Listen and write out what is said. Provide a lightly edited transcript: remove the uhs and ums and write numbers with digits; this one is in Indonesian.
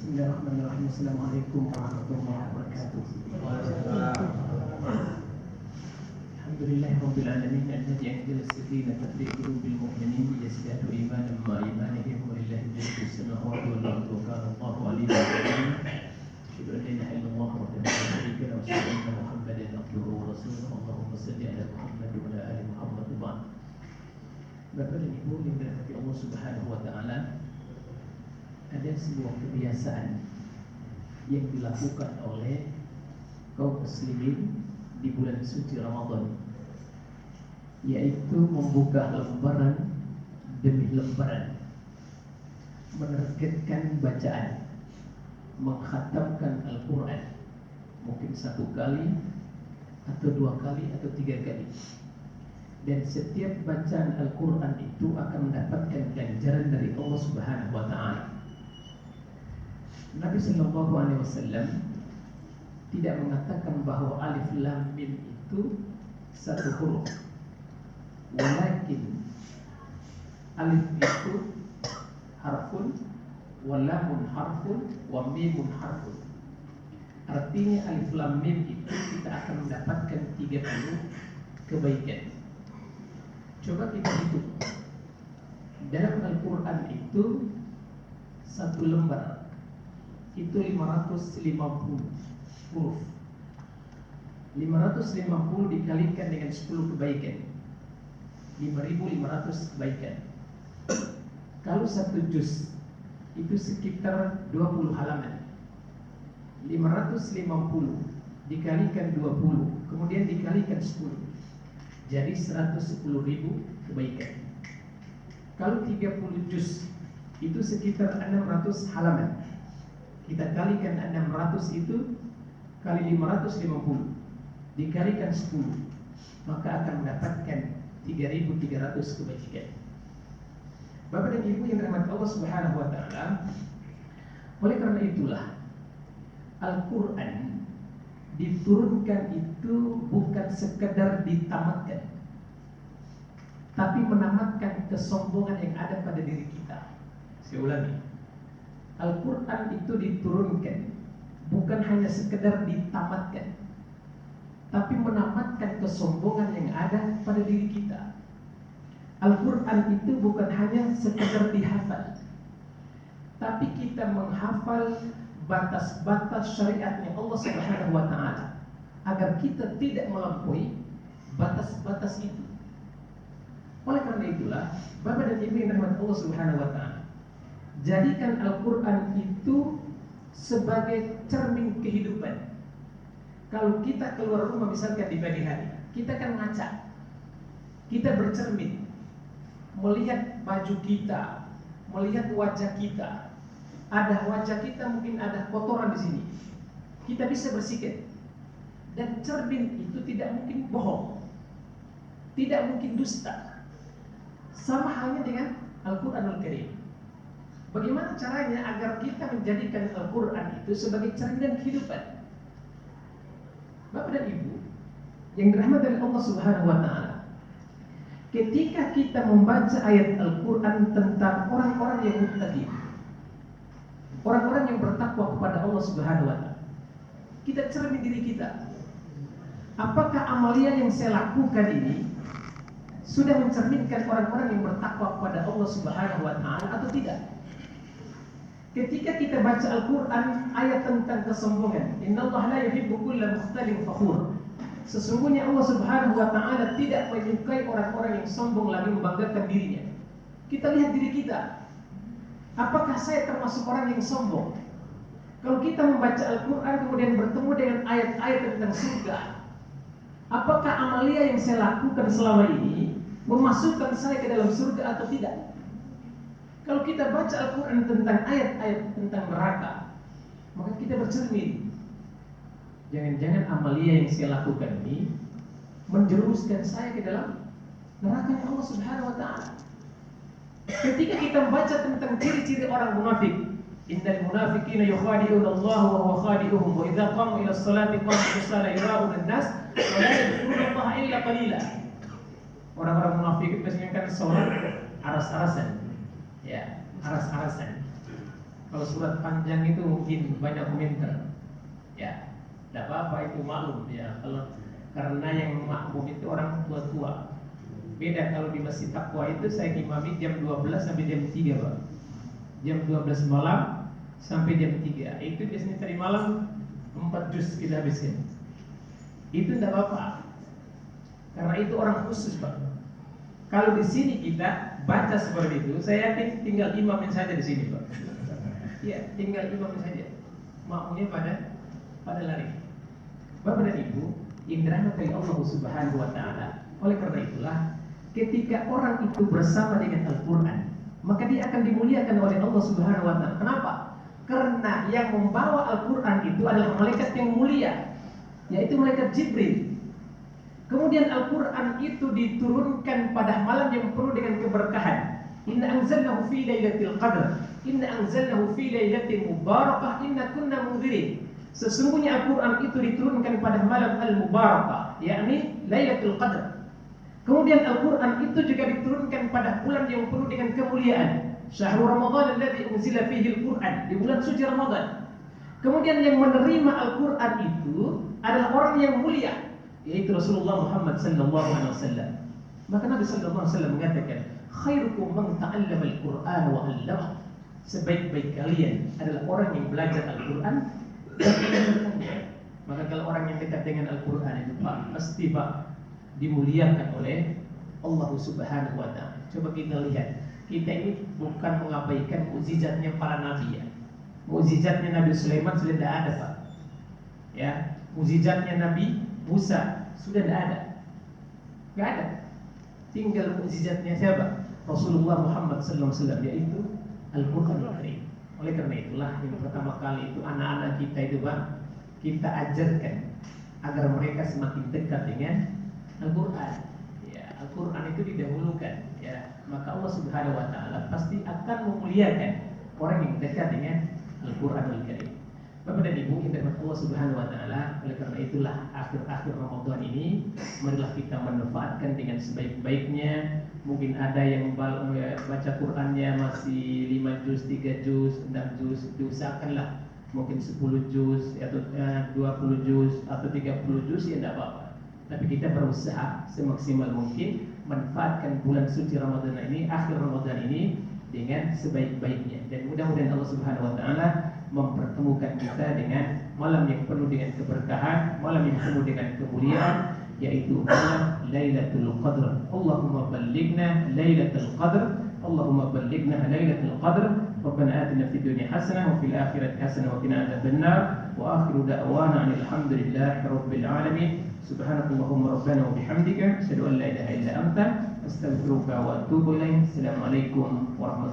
Bismillahirrahmanirrahim. Assalamualaikum warahmatullahi wabarakatuh. Alhamdulillahirabbil alamin alladzi anzala as-sakinata fi qulubil mu'minin liyazdadu imanan ma'a imanihim wa lillahi mulku as-samawati wal ardi wa kana Allahu 'aliman hakiman. Asyhadu an la ilaha illallah wahdahu la syarika lahu wa asyhadu anna Muhammadan abduhu wa rasuluhu. Allahumma shalli ala Muhammad wa ala ali Muhammad wa ba'd. Bapak dan Ibu yang dirahmati Allah Subhanahu wa taala, ada sebuah kebiasaan yang dilakukan oleh kaum muslimin di bulan suci Ramadan, yaitu membuka lembaran demi lembaran, menargetkan bacaan, mengkhatamkan Al-Quran, mungkin 1 kali atau 2 kali atau 3 kali. Dan setiap bacaan Al-Quran itu akan mendapatkan ganjaran dari Allah Subhanahu wa ta'ala. Nabi Sallallahu Alaihi Wasallam tidak mengatakan bahwa alif lam mim itu 1 huruf, walakin alif itu harfun, wa lamun harfun, wa mimun harfun. Artinya alif lam mim itu kita akan mendapatkan 30 kebaikan. Coba kita hitung. Dalam Al-Quran itu 1 lembar itu 550 huruf. 550 dikalikan dengan 10 kebaikan, 5.500 kebaikan. Kalau 1 juz itu sekitar 20 halaman. 550 dikalikan 20, kemudian dikalikan 10, jadi 110.000 kebaikan. Kalau 30 juz itu sekitar 600 halaman. Kita kalikan 600 itu kali 550 dikalikan 10, maka akan mendapatkan 3.300 kebaikan. Bapak dan Ibu yang dirahmati Allah Subhanahu wa taala, oleh karena itulah Al-Quran diturunkan itu bukan sekedar ditamatkan, tapi menamatkan kesombongan yang ada pada diri kita. Saya ulangi, Al-Quran itu diturunkan bukan hanya sekedar ditamatkan, tapi menamatkan kesombongan yang ada pada diri kita. Al-Quran itu bukan hanya sekedar dihafal, tapi kita menghafal batas-batas syariatnya Allah Subhanahu wa ta'ala, agar kita tidak melampaui batas-batas itu. Oleh karena itulah, Bapak dan Ibu yang dirahmati Allah Subhanahu wa ta'ala, jadikan Al-Quran itu sebagai cermin kehidupan. Kalau kita keluar rumah misalkan di pagi hari, kita kan ngaca, kita bercermin, melihat baju kita, melihat wajah kita. Ada wajah kita, mungkin ada kotoran di sini, kita bisa bersihkan. Dan cermin itu tidak mungkin bohong, tidak mungkin dusta. Sama halnya dengan Al-Quranul Karim. Bagaimana caranya agar kita menjadikan Al-Quran itu sebagai cermin kehidupan? Bapak dan Ibu yang dirahmati oleh Allah Subhanahu wa ta'ala, ketika kita membaca ayat Al-Quran tentang orang-orang yang muttaqin, orang-orang yang bertakwa kepada Allah Subhanahu wa ta'ala, kita cermin diri kita. Apakah amalia yang saya lakukan ini sudah mencerminkan orang-orang yang bertakwa kepada Allah Subhanahu wa ta'ala atau tidak? Ketika kita baca Al-Quran ayat tentang kesombongan, innallaha la yuhibbu kulla mukhtalin fakhur, sesungguhnya Allah Subhanahu wa ta'ala tidak menyukai orang-orang yang sombong lagi membanggakan dirinya. Kita lihat diri kita, apakah saya termasuk orang yang sombong? Kalau kita membaca Al-Quran kemudian bertemu dengan ayat-ayat tentang surga, apakah amalia yang saya lakukan selama ini memasukkan saya ke dalam surga atau tidak? Kalau kita baca Al-Quran tentang ayat-ayat tentang neraka, maka kita bercermin, jangan-jangan amalia yang saya lakukan ini menjerumuskan saya ke dalam neraka Allah Subhanahu wa ta'ala. Ketika kita membaca tentang ciri-ciri orang munafik, innal munafiqina yukhadi'una Allah wa huwa khadi'uhum wa idza qamu ila sholati qamu kusala yura'una an-nas wa la yadhkuruna Allah illa qalila. Orang-orang munafik itu biasanya kan sholat aras-arasan, ya, aras-arasan. Kalau surat panjang itu mungkin banyak komentar. Ya, tidak apa-apa, itu maklum ya. Kalau karena yang makmum itu orang tua-tua. Beda kalau di Masjid Taqwa itu saya imami jam 12 sampai jam 3, Pak. Jam 12 malam sampai jam 3. Itu biasanya tadi malam 4 juz kita habiskan. Itu tidak apa-apa. Karena itu orang khusus, Pak. Kalau di sini kita baca seperti itu, saya yakin tinggal imamin saja di sini, Pak. Iya, tinggal imamin saja. Makmumnya pada lari. Bapak dan Ibu, yang dirahmati Allah Subhanahu wa taala. Oleh karena itulah, ketika orang itu bersama dengan Al-Qur'an, maka dia akan dimuliakan oleh Allah Subhanahu wa taala. Kenapa? Karena yang membawa Al-Qur'an itu adalah malaikat yang mulia, yaitu malaikat Jibril. Kemudian Al-Qur'an itu diturunkan pada malam yang penuh dengan keberkahan. Inna anzalnahu fi lailatul qadr. Inna anzalnahu fi lailatin mubarakah. Inna kunna munzirin. Sesungguhnya Al-Qur'an itu diturunkan pada malam al-mubarakah, yakni Lailatul Qadar. Kemudian Al-Qur'an itu juga diturunkan pada bulan yang penuh dengan kemuliaan. Syahrul Ramadan alladzi unzila fihi al-Qur'an, di bulan suci Ramadan. Kemudian yang menerima Al-Qur'an itu adalah orang yang mulia, yaitu Rasulullah Muhammad sallallahu alaihi wasallam. Maka Nabi sallallahu alaihi wasallam mengatakan, "Khairukum man ta'allama al-Qur'an wa 'allamahu." Sebaik-baik kalian adalah orang yang belajar Al-Qur'an. Maka kalau orang yang dekat dengan Al-Quran itu, Pak, pasti Pak dimuliakan oleh Allah Subhanahu wa taala. Coba kita lihat, kita ini bukan mengabaikan mukjizatnya para nabi ya. Mukjizatnya Nabi Sulaiman sudah tidak ada, Pak. Ya, mukjizatnya Nabi Musa sudah tidak ada. Enggak ada. Tinggal mukjizatnya siapa? Rasulullah Muhammad sallallahu alaihi wasallam, yaitu Al-Qur'anul Karim. Oleh karena itulah yang pertama kali itu anak-anak kita itu, Pak, kita ajarkan agar mereka semakin dekat dengan Al-Qur'an. Ya, Al-Qur'an itu didahulukan, ya. Maka Allah Subhanahu wa taala pasti akan memuliakan orang yang dekat dengan Al-Qur'anul Karim. Bapak dan Ibu yang dirahmati Allah Subhanahu wa taala, oleh karena itulah akhir-akhir Ramadan ini marilah kita manfaatkan dengan sebaik-baiknya. Mungkin ada yang baca Qur'annya masih 5 juz, 3 juz, 6 juz, diusahakanlah mungkin 10 juz atau 20 juz atau 30 juz, ya tidak apa-apa. Tapi kita berusaha semaksimal mungkin manfaatkan bulan suci Ramadan ini, akhir Ramadan ini dengan sebaik-baiknya. Dan mudah-mudahan Allah Subhanahu wa taala mempertemukan kita dengan malam yang penuh dengan keberkahan, malam yang penuh dengan kemuliaan, yaitu malam Lailatul Qadr. Allahumma ballighna Lailatul Qadr. Allahumma ballighna Lailatul Qadr. Rabbana atina fid dunya hasanah wa fil akhirati hasanah wa qina adzabannar. Wa akhiru da'wana alhamdulillahi rabbil alamin. Subhanakallahumma rabbana wa bihamdika asyhadu an la ilaha illa anta astaghfiruka wa atubu ilaik. Assalamualaikum warahmatullahi wabarakatuh.